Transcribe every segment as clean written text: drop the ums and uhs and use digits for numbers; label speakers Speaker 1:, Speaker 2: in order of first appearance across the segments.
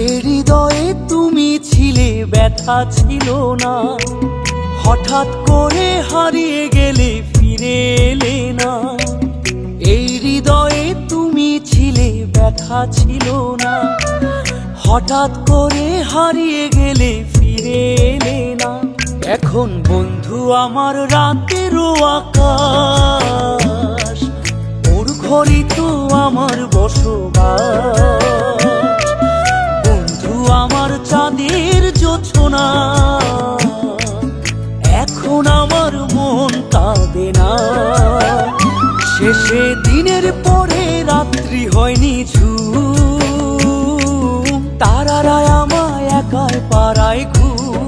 Speaker 1: এ হৃদয়ে তুমি ছিলে, ব্যথা ছিল না। হঠাৎ করে হারিয়ে গেলে, ফিরে এলে না। এই হৃদয়ে তুমি ছিলে, ব্যথা ছিল না। হঠাৎ করে হারিয়ে গেলে, ফিরে এলে না। এখন বন্ধু আমার রাতেরও আকাশ, ওর ঘরে তো আমার বসবাস। বন্ধু আমার চাঁদের জোছনা, এখন আমার মন কাঁদে না। শেষে দিনের পরে রাত্রি হয়নি ঝুম, তারারা আমায় একাই পাড়ায় ঘুম।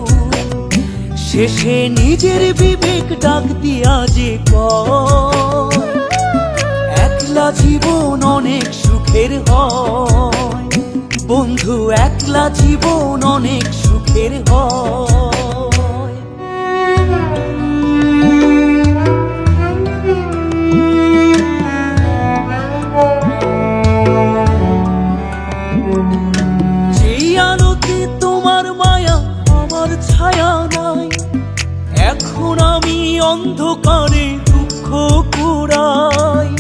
Speaker 1: শেষে নিজের বিবেক ডাক দিয়া যে কয়, একলা জীবন অনেক সুখের হয়। বন্ধু একলা জীবন অনেক সুখের হয়। যেই আলোতে তোমার মায়া, আমার ছায়া নাই। এখন আমি অন্ধকারে দুঃখ কুড়াই।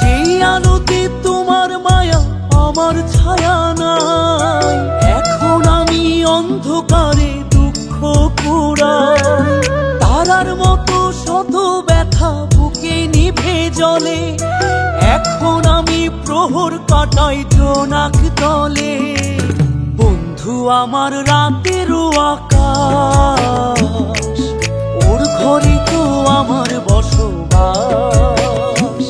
Speaker 1: যেই আলোতে তোমার মায়া, আমার ছায়া নাই। এখন আমি অন্ধকারে দুঃখ কুড়াই। তারার মতো শত ব্যথা বুকে নিভে জ্বলে। এখন আমি প্রহর কাটাই জোনাক তলে। বন্ধু আমার রাতেরও আকাশ, ওর ঘরে তো আমার বসবাস।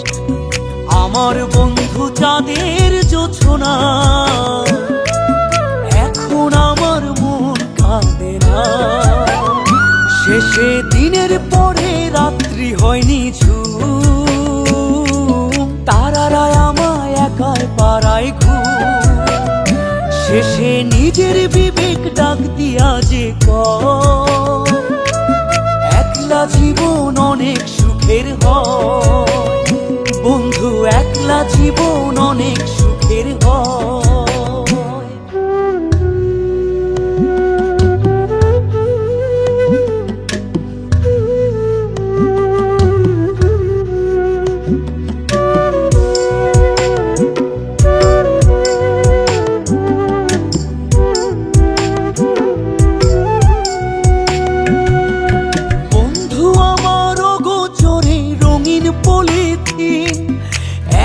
Speaker 1: আমার বন্ধু চাঁদের জোছনা, এখন আমার মন কাঁদে না। শেষে দিনের পরে রাত্রি হয়নি ঝুম, তারারা আমায় একাই পাড়ায় ঘুম। শেষে নিজের বিবেক ডাক দিয়া যে কয়, একলা জীবন অনেক সুখের হয়। বন্ধু একলা জীবন অনেক সুখের হয়।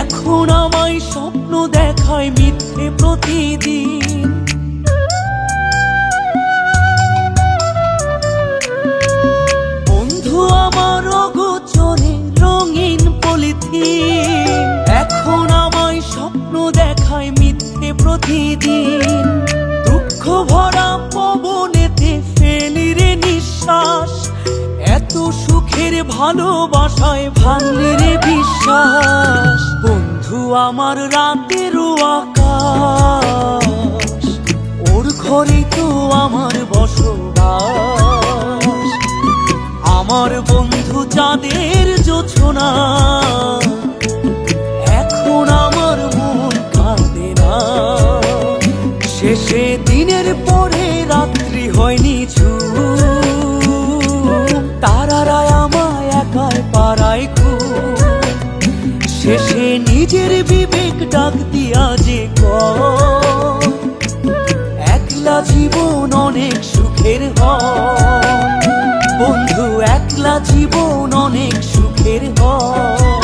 Speaker 1: এখন আমায় স্বপ্ন দেখায় মিথ্যে প্রতিদিন। বন্ধু আমার অগোচরে রঙিন পলিথিন। এখন আমায় স্বপ্ন দেখায় মিথ্যে প্রতিদিন। দুঃখ ভরা পবনেতে ফেলি রে নিঃশ্বাস। এত সুখের ভালোবাসায় ভাঙলি রে বিশ্বাস। বন্ধু আমার রাতেরও আকাশ, ওর ঘরে তো আমার বসবাস। আমার বন্ধু চাঁদের জোছনা, এখন আমার মন কাঁদে না। শেষে দিনের পরে রাত্রি হয়নি ঝুম, তারারা আমায় একাই পাড়ায় ঘুম। শেষে নিজের বিবেক ডাক দিয়া যে কয়, একলা জীবন অনেক সুখের হয়। বন্ধু একলা জীবন অনেক সুখের হয়।